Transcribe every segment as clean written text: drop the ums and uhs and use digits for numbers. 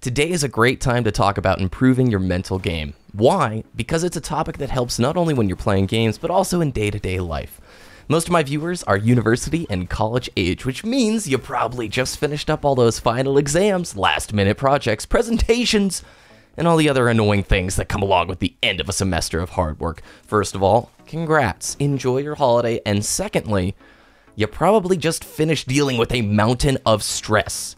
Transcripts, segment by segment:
Today is a great time to talk about improving your mental game. Why? Because it's a topic that helps not only when you're playing games, but also in day-to-day life. Most of my viewers are university and college age, which means you probably just finished up all those final exams, last-minute projects, presentations, and all the other annoying things that come along with the end of a semester of hard work. First of all, congrats, enjoy your holiday, and secondly, you probably just finished dealing with a mountain of stress.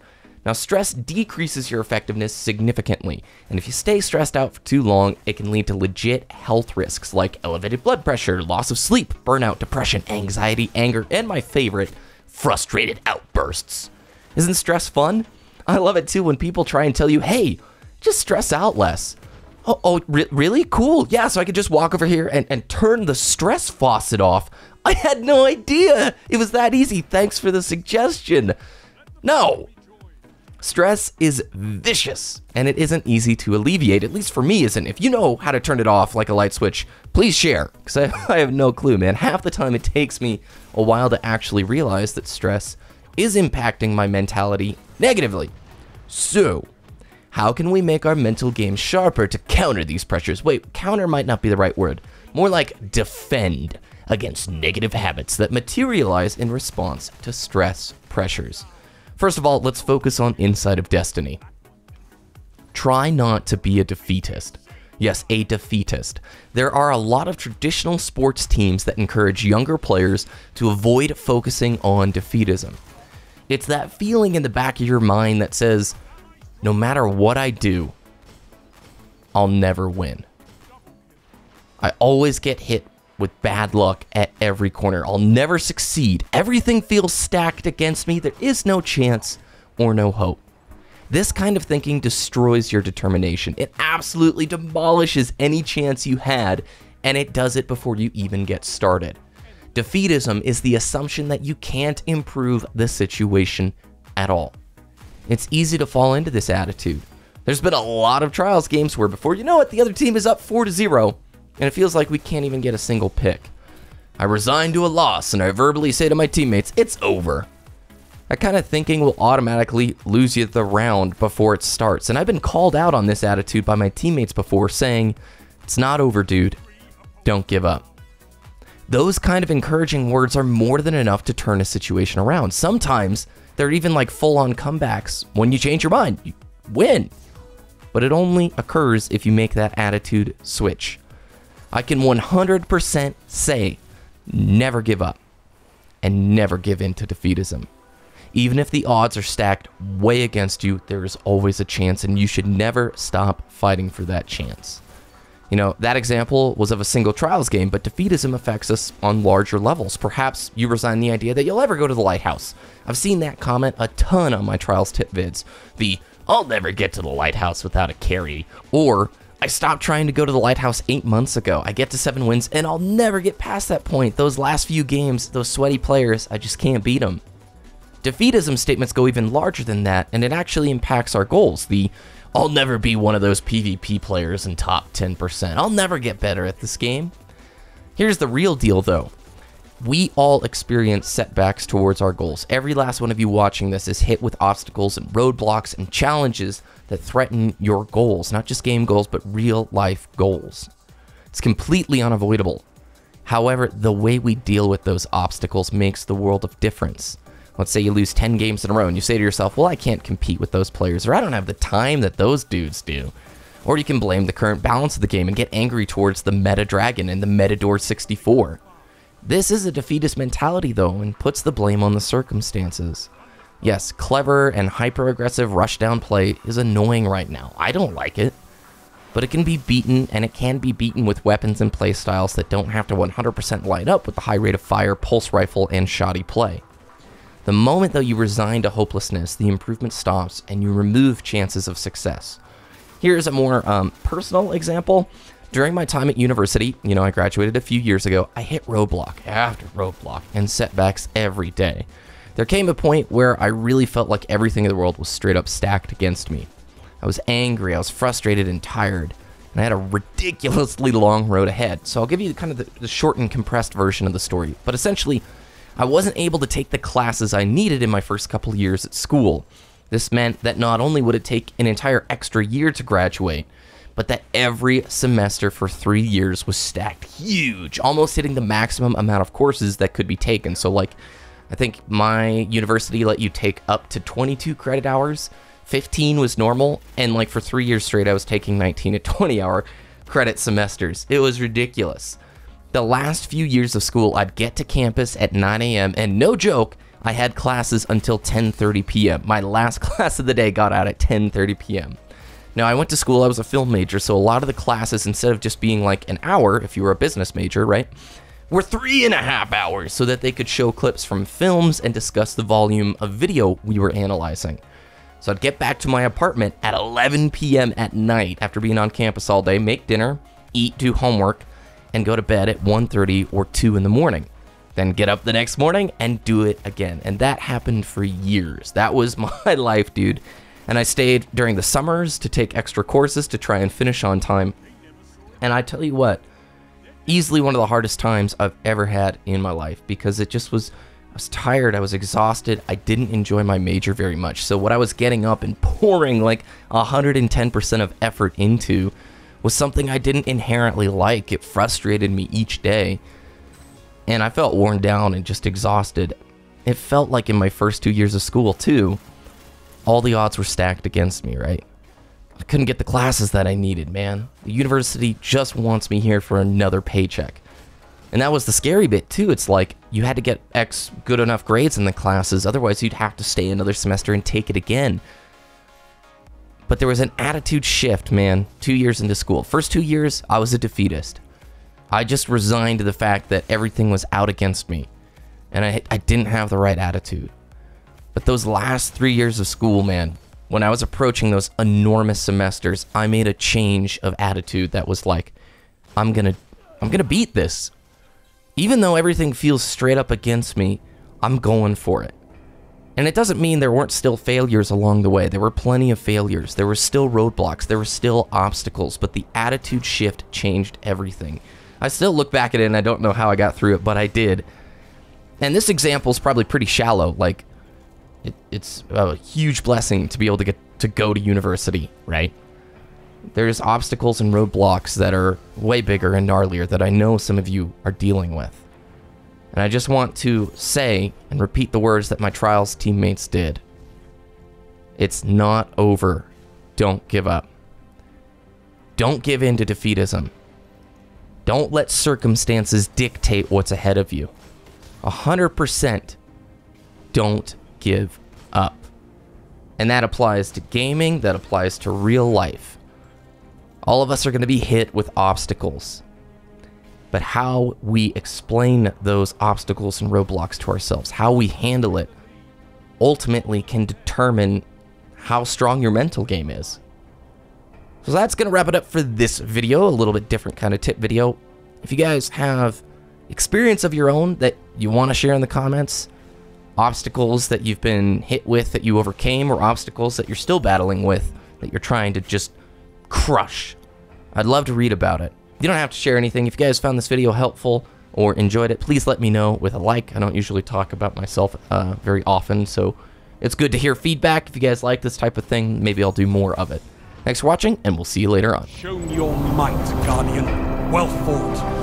Now, stress decreases your effectiveness significantly, and if you stay stressed out for too long, it can lead to legit health risks like elevated blood pressure, loss of sleep, burnout, depression, anxiety, anger, and my favorite, frustrated outbursts. Isn't stress fun? I love it too when people try and tell you, hey, just stress out less. Really? Cool. Yeah, so I could just walk over here and turn the stress faucet off. I had no idea it was that easy. Thanks for the suggestion. No. Stress is vicious, and it isn't easy to alleviate, at least for me isn't. If you know how to turn it off like a light switch, please share, because I have no clue, man. Half the time it takes me a while to actually realize that stress is impacting my mentality negatively. So, how can we make our mental game sharper to counter these pressures? Wait, counter might not be the right word. More like defend against negative habits that materialize in response to stress pressures. First of all, let's focus on Inside of Destiny. Try not to be a defeatist. Yes, a defeatist. There are a lot of traditional sports teams that encourage younger players to avoid focusing on defeatism. It's that feeling in the back of your mind that says, no matter what I do, I'll never win. I always get hit with bad luck at every corner. I'll never succeed. Everything feels stacked against me. There is no chance or no hope. This kind of thinking destroys your determination. It absolutely demolishes any chance you had, and it does it before you even get started. Defeatism is the assumption that you can't improve the situation at all. It's easy to fall into this attitude. There's been a lot of Trials games where before you know it, the other team is up 4-0. And it feels like we can't even get a single pick. I resign to a loss and I verbally say to my teammates, it's over. That kind of thinking will automatically lose you the round before it starts. And I've been called out on this attitude by my teammates before, saying, it's not over, dude. Don't give up. Those kind of encouraging words are more than enough to turn a situation around. Sometimes they're even like full-on comebacks. When you change your mind, you win. But it only occurs if you make that attitude switch. I can 100% say never give up and never give in to defeatism. Even if the odds are stacked way against you, there is always a chance, and you should never stop fighting for that chance. You know, that example was of a single Trials game, but defeatism affects us on larger levels. Perhaps you resign the idea that you'll ever go to the lighthouse. I've seen that comment a ton on my Trials tip vids. I'll never get to the lighthouse without a carry, or I stopped trying to go to the lighthouse 8 months ago. I get to 7 wins, and I'll never get past that point. Those last few games, those sweaty players, I just can't beat them. Defeatism statements go even larger than that, and it actually impacts our goals. I'll never be one of those PvP players in top 10%. I'll never get better at this game. Here's the real deal, though. We all experience setbacks towards our goals. Every last one of you watching this is hit with obstacles and roadblocks and challenges that threaten your goals, not just game goals, but real life goals. It's completely unavoidable. However, the way we deal with those obstacles makes the world of difference. Let's say you lose 10 games in a row and you say to yourself, well, I can't compete with those players, or I don't have the time that those dudes do. Or you can blame the current balance of the game and get angry towards the meta dragon and the Metador 64. This is a defeatist mentality, though, and puts the blame on the circumstances. Yes, clever and hyper-aggressive rushdown play is annoying right now. I don't like it. But it can be beaten, and it can be beaten with weapons and playstyles that don't have to 100% line up with the high rate of fire, pulse rifle, and shoddy play. The moment, though, you resign to hopelessness, the improvement stops, and you remove chances of success. Here's a more personal example. During my time at university, I graduated a few years ago, I hit roadblock after roadblock and setbacks every day. There came a point where I really felt like everything in the world was straight up stacked against me. I was angry, I was frustrated and tired, and I had a ridiculously long road ahead. So I'll give you kind of the short and compressed version of the story. But essentially, I wasn't able to take the classes I needed in my first couple of years at school. This meant that not only would it take an entire extra year to graduate, but that every semester for 3 years was stacked huge, almost hitting the maximum amount of courses that could be taken. So like, I think my university let you take up to 22 credit hours. 15 was normal, and like for 3 years straight, I was taking 19 to 20-hour credit semesters. It was ridiculous. The last few years of school, I'd get to campus at 9 a.m., and no joke, I had classes until 10:30 p.m. My last class of the day got out at 10:30 p.m. Now, I went to school, I was a film major, so a lot of the classes, instead of just being like an hour, if you were a business major, right, were 3.5 hours, so that they could show clips from films and discuss the volume of video we were analyzing. So I'd get back to my apartment at 11 p.m. at night after being on campus all day, make dinner, eat, do homework, and go to bed at 1:30 or 2 in the morning. Then get up the next morning and do it again. And that happened for years. That was my life, dude. And I stayed during the summers to take extra courses to try and finish on time. And I tell you what, easily one of the hardest times I've ever had in my life, because it just was, I was tired, I was exhausted, I didn't enjoy my major very much. So what I was getting up and pouring like 110% of effort into was something I didn't inherently like. It frustrated me each day. And I felt worn down and just exhausted. It felt like in my first 2 years of school too, all the odds were stacked against me, right? I couldn't get the classes that I needed, man. The university just wants me here for another paycheck. And that was the scary bit too. It's like you had to get X good enough grades in the classes, otherwise you'd have to stay another semester and take it again. But there was an attitude shift, man, 2 years into school. First 2 years, I was a defeatist. I just resigned to the fact that everything was out against me, and I didn't have the right attitude. But those last 3 years of school, man, when I was approaching those enormous semesters, I made a change of attitude that was like, I'm gonna beat this. Even though everything feels straight up against me, I'm going for it. And it doesn't mean there weren't still failures along the way. There were plenty of failures. There were still roadblocks. There were still obstacles, but the attitude shift changed everything. I still look back at it and I don't know how I got through it, but I did. And this example is probably pretty shallow. Like, it's a huge blessing to be able to get to go to university, right? There's obstacles and roadblocks that are way bigger and gnarlier that I know some of you are dealing with. And I just want to say and repeat the words that my trials teammates did. It's not over. Don't give up. Don't give in to defeatism. Don't let circumstances dictate what's ahead of you. 100% don't give up. And that applies to gaming, that applies to real life. All of us are going to be hit with obstacles. But how we explain those obstacles and roadblocks to ourselves, how we handle it, ultimately can determine how strong your mental game is. So that's going to wrap it up for this video, a little bit different kind of tip video. If you guys have experience of your own that you want to share in the comments, obstacles that you've been hit with that you overcame, or obstacles that you're still battling with that you're trying to just crush, I'd love to read about it. You don't have to share anything. If you guys found this video helpful or enjoyed it, please let me know with a like. I don't usually talk about myself very often, so it's good to hear feedback. If you guys like this type of thing, maybe I'll do more of it. Thanks for watching, and we'll see you later on. Shown your might, Guardian. Well fought.